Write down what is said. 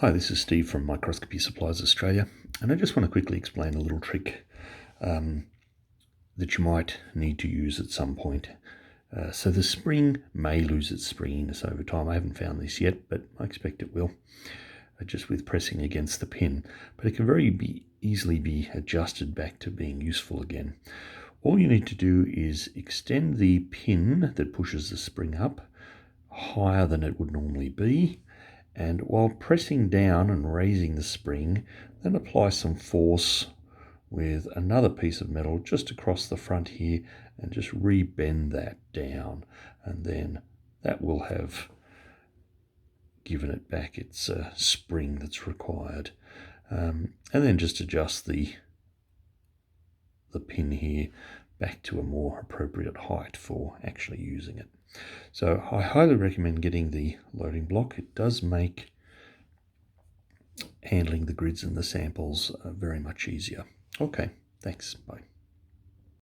Hi, this is Steve from Microscopy Supplies Australia, and I just want to quickly explain a little trick that you might need to use at some point. So the spring may lose its springiness over time. I haven't found this yet, but I expect it will, just with pressing against the pin. But it can easily be adjusted back to being useful again. All you need to do is extend the pin that pushes the spring up higher than it would normally be, and while pressing down and raising the spring, then apply some force with another piece of metal just across the front here and just re-bend that down, and then that will have given it back its spring that's required. And then just adjust the pin here back to a more appropriate height for actually using it. So I highly recommend getting the loading block. It does make handling the grids and the samples very much easier. Okay, thanks. Bye.